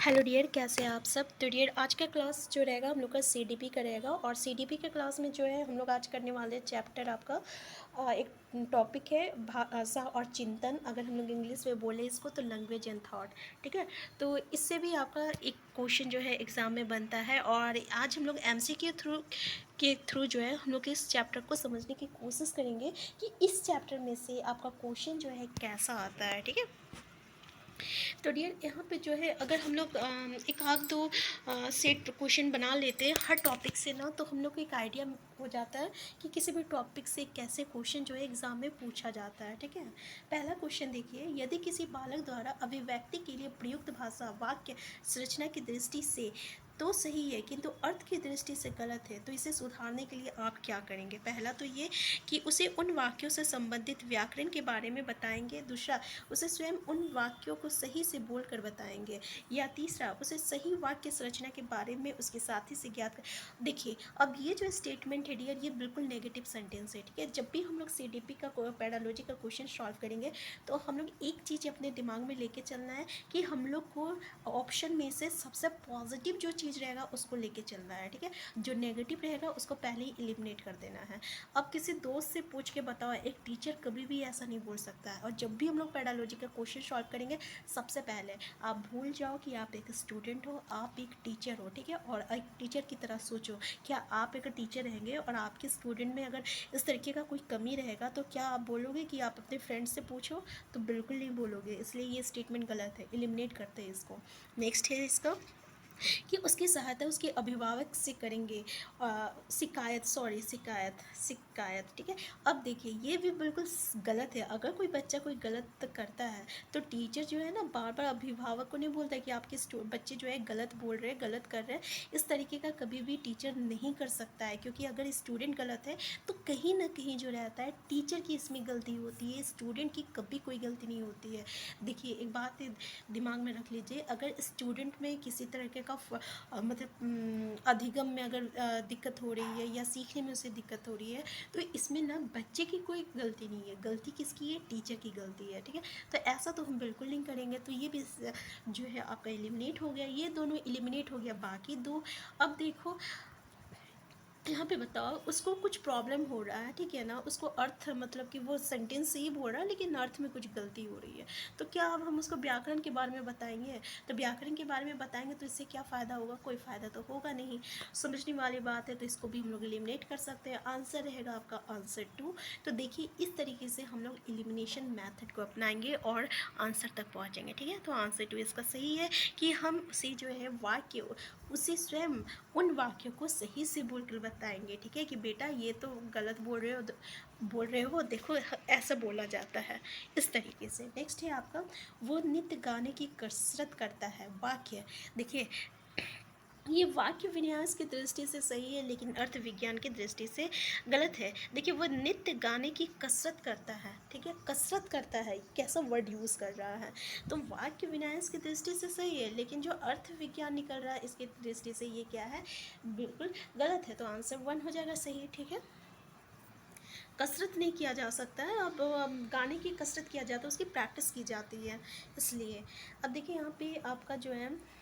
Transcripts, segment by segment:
Hello dear, कैसे हैं आप सब। तो डियर, आज का क्लास जो रहेगा हम लोग का सीडीपी का रहेगा। और सीडीपी के क्लास में जो है हम लोग आज करने वाले चैप्टर आपका एक टॉपिक है भाषा और चिंतन। अगर हम लोग इंग्लिश में बोले इसको तो लैंग्वेज एंड थॉट। ठीक है, तो इससे भी आपका एक क्वेश्चन जो है एग्ज़ाम में बनता है। और आज हम लोग एमसीक्यू के थ्रू जो है हम लोग इस चैप्टर को समझने की कोशिश करेंगे कि इस चैप्टर में से आपका क्वेश्चन जो है कैसा आता है। ठीक है, तो डियर यहाँ पे जो है अगर हम लोग एक आध दो सेट क्वेश्चन बना लेते हैं हर टॉपिक से ना, तो हम लोग को एक आइडिया हो जाता है कि किसी भी टॉपिक से कैसे क्वेश्चन जो है एग्ज़ाम में पूछा जाता है। ठीक है, पहला क्वेश्चन देखिए, यदि किसी बालक द्वारा अभिव्यक्ति के लिए प्रयुक्त भाषा वाक्य संरचना की दृष्टि से तो सही है किंतु अर्थ की दृष्टि से गलत है, तो इसे सुधारने के लिए आप क्या करेंगे। पहला तो ये कि उसे उन वाक्यों से संबंधित व्याकरण के बारे में बताएंगे। दूसरा, उसे स्वयं उन वाक्यों को सही से बोलकर बताएंगे। या तीसरा, उसे सही वाक्य संरचना के बारे में उसके साथी से ज्ञात कर। देखिए, अब ये जो स्टेटमेंट है डियर, ये बिल्कुल नेगेटिव सेंटेंस है। ठीक है, जब भी हम लोग सीडीपी का पैडालॉजी का क्वेश्चन सॉल्व करेंगे तो हम लोग एक चीज़ अपने दिमाग में लेके चलना है कि हम लोग को ऑप्शन में से सबसे पॉजिटिव जो चीज़ रहेगा उसको लेके चलना है। ठीक है, जो नेगेटिव रहेगा उसको पहले ही एलिमिनेट कर देना है। अब किसी दोस्त से पूछ के बताओ, एक टीचर कभी भी ऐसा नहीं बोल सकता है। और जब भी हम लोग पैडालॉजी का क्वेश्चन सॉल्व करेंगे, सबसे पहले आप भूल जाओ कि आप एक स्टूडेंट हो, आप एक टीचर हो। ठीक है, और एक टीचर की तरह सोचो, क्या आप एक टीचर रहेंगे और आपके स्टूडेंट में अगर इस तरीके का कोई कमी रहेगा तो क्या आप बोलोगे कि आप अपने फ्रेंड से पूछो? तो बिल्कुल नहीं बोलोगे। इसलिए ये स्टेटमेंट गलत है, एलिमिनेट करते हैं इसको। नेक्स्ट है इसका कि उसकी सहायता उसके अभिभावक से करेंगे। शिकायत। ठीक है, अब देखिए ये भी बिल्कुल गलत है। अगर कोई बच्चा कोई गलत करता है तो टीचर जो है ना बार बार अभिभावक को नहीं बोलता है कि आपके बच्चे जो है गलत बोल रहे हैं, गलत कर रहे हैं। इस तरीके का कभी भी टीचर नहीं कर सकता है, क्योंकि अगर स्टूडेंट गलत है तो कहीं ना कहीं जो रहता है टीचर की इसमें गलती होती है, स्टूडेंट की कभी कोई गलती नहीं होती है। देखिए, एक बात दिमाग में रख लीजिए, अगर स्टूडेंट में किसी तरीके का मतलब अधिगम में अगर दिक्कत हो रही है या सीखने में उसे दिक्कत हो रही है, तो इसमें ना बच्चे की कोई गलती नहीं है, गलती किसकी है? टीचर की गलती है। ठीक है, तो ऐसा तो हम बिल्कुल नहीं करेंगे। तो ये भी जो है आपका एलिमिनेट हो गया, ये दोनों एलिमिनेट हो गया। बाकी दो, अब देखो यहाँ पे बताओ, उसको कुछ प्रॉब्लम हो रहा है, ठीक है ना, उसको अर्थ मतलब कि वो सेंटेंस सही बोल रहा है लेकिन अर्थ में कुछ गलती हो रही है, तो क्या अब हम उसको व्याकरण के बारे में बताएंगे? तो व्याकरण के बारे में बताएंगे तो इससे क्या फ़ायदा होगा? कोई फ़ायदा तो होगा नहीं। समझने वाली बात है, तो इसको भी हम लोग एलिमिनेट कर सकते हैं। आंसर रहेगा आपका आंसर 2। तो देखिए, इस तरीके से हम लोग एलिमिनेशन मैथड को अपनाएंगे और आंसर तक पहुँचेंगे। ठीक है, तो आंसर 2 इसका सही है कि हम उसे जो है वाक्य, उसे स्वयं उन वाक्यों को सही से बोलकर बताएंगे। ठीक है, कि बेटा ये तो गलत बोल रहे हो, देखो ऐसा बोला जाता है, इस तरीके से। नेक्स्ट है आपका, वो नित्य गाने की कसरत करता है। वाक्य देखिए, ये वाक्य विन्यास की दृष्टि से सही है लेकिन अर्थ विज्ञान की दृष्टि से गलत है। देखिए, वो नित्य गाने की कसरत करता है। ठीक है, कसरत करता है, कैसा वर्ड यूज़ कर रहा है। तो वाक्य विन्यास की दृष्टि से सही है, लेकिन जो अर्थ विज्ञान निकल रहा है इसकी दृष्टि से ये क्या है? बिल्कुल गलत है। तो आंसर 1 हो जाएगा सही। ठीक है, कसरत नहीं किया जा सकता है। अब गाने की कसरत किया जाता है, उसकी प्रैक्टिस की जाती है, इसलिए। अब देखिए, यहाँ पे आपका जो है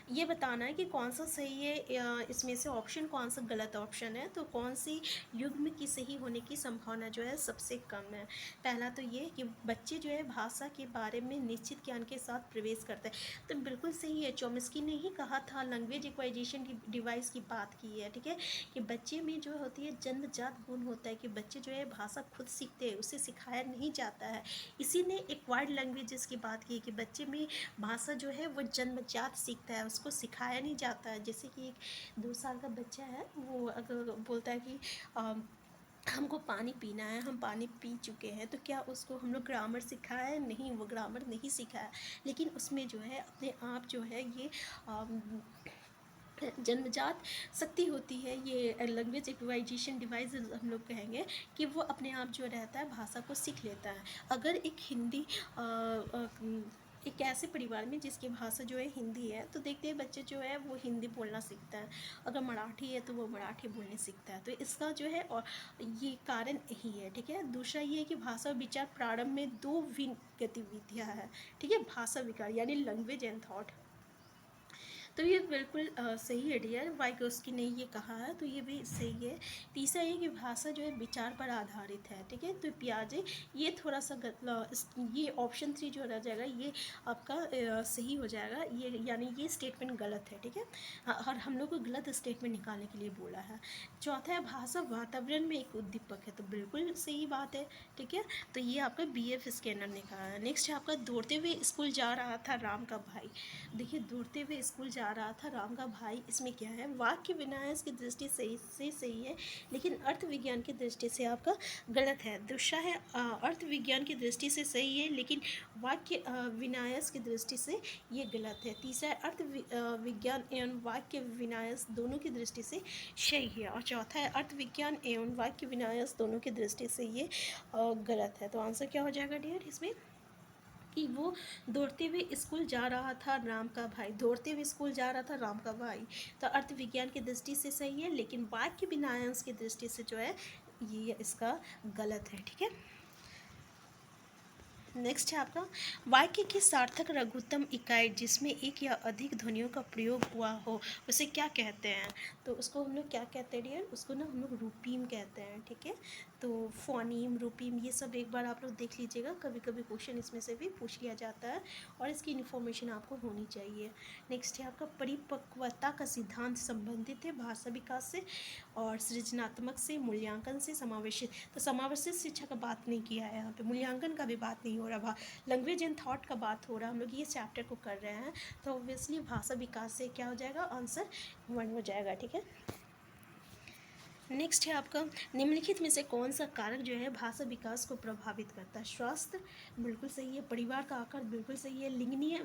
ये बताना है कि कौन सा सही है, इसमें से ऑप्शन कौन सा गलत ऑप्शन है। तो कौन सी युग्म की सही होने की संभावना जो है सबसे कम है। पहला तो ये कि बच्चे जो है भाषा के बारे में निश्चित ज्ञान के साथ प्रवेश करते हैं, तो बिल्कुल सही है। चॉम्स्की ने ही कहा था, लैंग्वेज एक्वाइजेशन डिवाइस की बात की है। ठीक है, कि बच्चे में जो होती है जन्मजात गुण होता है कि बच्चे जो है भाषा खुद सीखते हैं, उसे सिखाया नहीं जाता है। इसी ने एक्वायर्ड लैंग्वेजेस की बात की कि बच्चे में भाषा जो है वो जन्मजात सीखता है, उसको सिखाया नहीं जाता है। जैसे कि एक 2 साल का बच्चा है, वो अगर बोलता है कि हमको पानी पीना है, हम पानी पी चुके हैं, तो क्या उसको हम लोग ग्रामर सिखाया है? नहीं, वो ग्रामर नहीं सिखाया। लेकिन उसमें जो है अपने आप जो है ये जन्मजात शक्ति होती है, ये लैंग्वेज एक्वाइजेशन डिवाइस हम लोग कहेंगे, कि वो अपने आप जो रहता है भाषा को सीख लेता है। अगर एक हिंदी एक ऐसे परिवार में जिसकी भाषा जो है हिंदी है, तो देखते हैं बच्चे जो है वो हिंदी बोलना सीखता है। अगर मराठी है तो वो मराठी बोलने सीखता है। तो इसका जो है और ये कारण यही है। ठीक है, दूसरा ये है कि भाषा विचार प्रारंभ में 2 भिन्न गतिविधियाँ हैं। ठीक है, भाषा विकार यानी लैंग्वेज एंड थॉट, तो ये बिल्कुल सही है डियर, वाइगोस्की ने ये कहा है, तो ये भी सही है। तीसरा ये कि भाषा जो है विचार पर आधारित है, ठीक है। तो पियाजे ये थोड़ा सा ये ऑप्शन 3 जो रह जाएगा ये आपका सही हो जाएगा, ये यानी ये स्टेटमेंट गलत है, ठीक है। और हम लोग को गलत स्टेटमेंट निकालने के लिए बोला है। चौथा है भाषा वातावरण में एक उद्दीपक है, तो बिल्कुल सही बात है, ठीक है। तो ये आपका BF स्कैनर ने कहा है। नेक्स्ट है आपका दौड़ते हुए स्कूल जा रहा था राम का भाई। देखिए दौड़ते हुए स्कूल जा रहा था राम का भाई, इसमें क्या है, वाक्य विन्यास की दृष्टि से सही है, लेकिन अर्थ विज्ञान की दृष्टि से आपका गलत है। दूसरा है अर्थ विज्ञान की दृष्टि से सही है, लेकिन वाक्य विन्यास की दृष्टि से ये गलत है। तीसरा है अर्थ विज्ञान एवं वाक्य विन्यास दोनों की दृष्टि से सही है। और चौथा है अर्थ विज्ञान एवं वाक्य विन्यास दोनों की दृष्टि से ये गलत है। तो आंसर क्या हो जाएगा डियर इसमें, कि वो दौड़ते हुए स्कूल जा रहा था राम का भाई, दौड़ते हुए स्कूल जा रहा था राम का भाई, तो अर्थ विज्ञान की दृष्टि से सही है, लेकिन वाक्य विन्यास की दृष्टि से जो है ये इसका गलत है, ठीक है। नेक्स्ट है आपका वाक्य की सार्थक लघुत्तम इकाई जिसमें एक या अधिक ध्वनियों का प्रयोग हुआ हो उसे क्या कहते हैं। तो उसको हम लोग क्या कहते हैं डियर, उसको ना हम लोग रूपीम कहते हैं, ठीक है। तो फोनीम, रूपीम ये सब एक बार आप लोग देख लीजिएगा, कभी कभी क्वेश्चन इसमें से भी पूछ लिया जाता है और इसकी इन्फॉर्मेशन आपको होनी चाहिए। नेक्स्ट है आपका परिपक्वता का सिद्धांत संबंधित है भाषा विकास से और सृजनात्मक से, मूल्यांकन से, समावेशित। तो समावेशित शिक्षा का बात नहीं किया है यहाँ पे, मूल्यांकन का भी बात नहीं हो रहा, लैंग्वेज एंड थॉट का बात हो रहा है। हम लोग ये चैप्टर को कर रहे हैं, तो ऑब्वियसली भाषा विकास से क्या हो जाएगा, आंसर 1 हो जाएगा, ठीक है। नेक्स्ट है आपका निम्नलिखित में से कौन सा कारक जो है भाषा विकास को प्रभावित करता है। स्वास्थ्य बिल्कुल सही है, परिवार का आकार बिल्कुल सही है, लिंगीय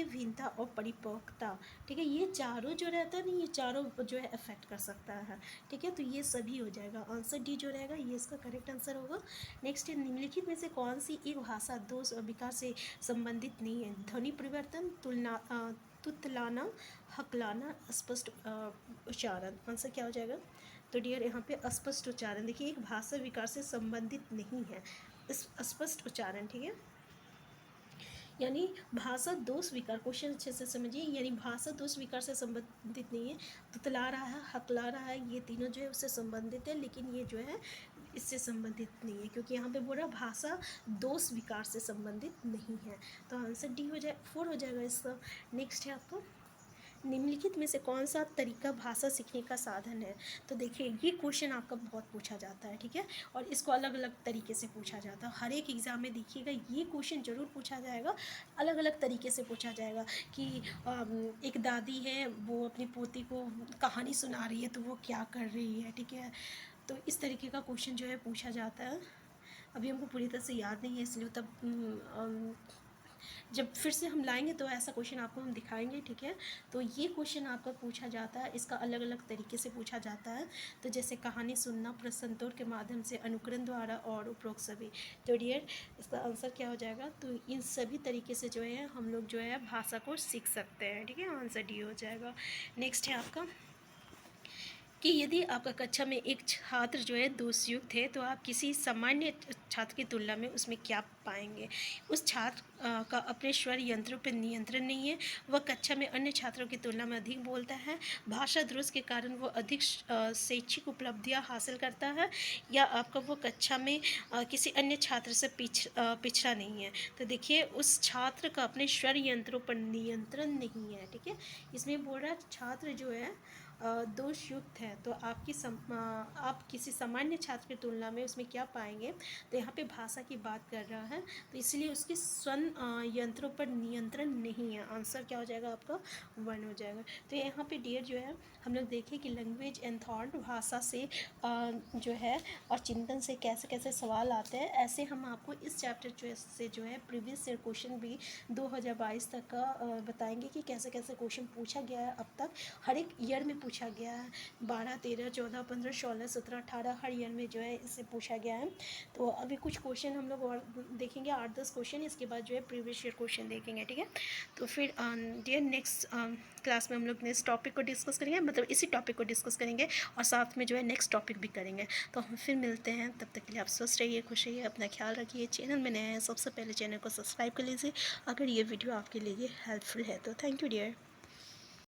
भिन्नता और परिपक्वता, ठीक है। ये चारों जो रहता है ना, ये चारों जो है अफेक्ट कर सकता है, ठीक है। तो ये सभी हो जाएगा, आंसर डी जो रहेगा ये इसका करेक्ट आंसर होगा। नेक्स्ट है निम्नलिखित में से कौन सी एक भाषा दो विकास से संबंधित नहीं है। ध्वनि परिवर्तन, तुतलाना, हकलाना, स्पष्ट उच्चारण, आंसर क्या हो जाएगा। तो डियर यहाँ पे अस्पष्ट उच्चारण, देखिए एक भाषा विकार से संबंधित नहीं है, स्पष्ट उच्चारण, ठीक है। यानी भाषा दोष विकार, क्वेश्चन अच्छे से समझिए, यानी भाषा दोष विकार से संबंधित नहीं है। तुतला रहा है, हकला रहा है, ये तीनों जो है उससे संबंधित है, लेकिन ये जो है इससे संबंधित नहीं है, क्योंकि यहाँ पे बोल रहा भाषा दोष विकार से संबंधित नहीं है। तो आंसर डी हो जाए 4 हो जाएगा इसका। नेक्स्ट है आपको निम्नलिखित में से कौन सा तरीका भाषा सीखने का साधन है। तो देखिए ये क्वेश्चन आपका बहुत पूछा जाता है, ठीक है, और इसको अलग अलग तरीके से पूछा जाता है। हर एक एग्ज़ाम में देखिएगा ये क्वेश्चन जरूर पूछा जाएगा, अलग अलग तरीके से पूछा जाएगा कि एक दादी है वो अपनी पोती को कहानी सुना रही है तो वो क्या कर रही है, ठीक है। तो इस तरीके का क्वेश्चन जो है पूछा जाता है। अभी हमको पूरी तरह से याद नहीं है, इसलिए तब जब फिर से हम लाएंगे तो ऐसा क्वेश्चन आपको हम दिखाएंगे, ठीक है। तो ये क्वेश्चन आपका पूछा जाता है, इसका अलग अलग तरीके से पूछा जाता है। तो जैसे कहानी सुनना, प्रसंतोर के माध्यम से, अनुकरण द्वारा और उपरोक्त सभी। तो डियर इसका आंसर क्या हो जाएगा, तो इन सभी तरीके से जो है हम लोग जो है भाषा को सीख सकते हैं, ठीक है, आंसर डी हो जाएगा। नेक्स्ट है आपका कि यदि आपका कक्षा में एक छात्र जो है दोषयुक्त है तो आप किसी सामान्य छात्र की तुलना में उसमें क्या पाएंगे। उस छात्र का अपने स्वर यंत्रों पर नियंत्रण नहीं है, वह कक्षा में अन्य छात्रों की तुलना में अधिक बोलता है, भाषा दोष के कारण वो अधिक शैक्षिक उपलब्धियां हासिल करता है, या आपका वो कक्षा में किसी अन्य छात्र से पिछड़ा नहीं है। तो देखिए उस छात्र का अपने स्वर यंत्रों पर नियंत्रण नहीं है, ठीक है। इसमें बोल रहा है छात्र जो है दोषयुक्त है, तो आप किसी सामान्य छात्र की तुलना में उसमें क्या पाएंगे, तो यहाँ पे भाषा की बात कर रहा है, तो इसलिए उसके स्वन यंत्रों पर नियंत्रण नहीं है। आंसर क्या हो जाएगा आपका 1 हो जाएगा। तो यहाँ पे डियर जो है हम लोग देखें कि लैंग्वेज एंड थॉट भाषा से जो है और चिंतन से कैसे कैसे सवाल आते हैं, ऐसे हम आपको इस चैप्टर से जो है प्रीवियस ईयर क्वेश्चन भी 2022 तक का बताएंगे कि कैसे कैसे क्वेश्चन पूछा गया है अब तक, हर एक ईयर में पूछा गया है। 12, 13, 14, 15, 16, 17, 18 हर ईयर में जो है इससे पूछा गया है। तो अभी कुछ क्वेश्चन हम लोग और देखेंगे, 8-10 क्वेश्चन, इसके बाद जो है प्रीवियस ईयर क्वेश्चन देखेंगे, ठीक है। तो फिर डियर नेक्स्ट क्लास में हम लोग नेक्स्ट टॉपिक को डिस्कस करेंगे, मतलब इसी टॉपिक को डिस्कस करेंगे और साथ में जो है नेक्स्ट टॉपिक भी करेंगे। तो हम फिर मिलते हैं, तब तक के लिए आप स्वस्थ रहिए, खुश रहिए, अपना ख्याल रखिए। चैनल में नए हैं सबसे पहले चैनल को सब्सक्राइब कर लीजिए अगर ये वीडियो आपके लिए हेल्पफुल है तो। Thank you dear.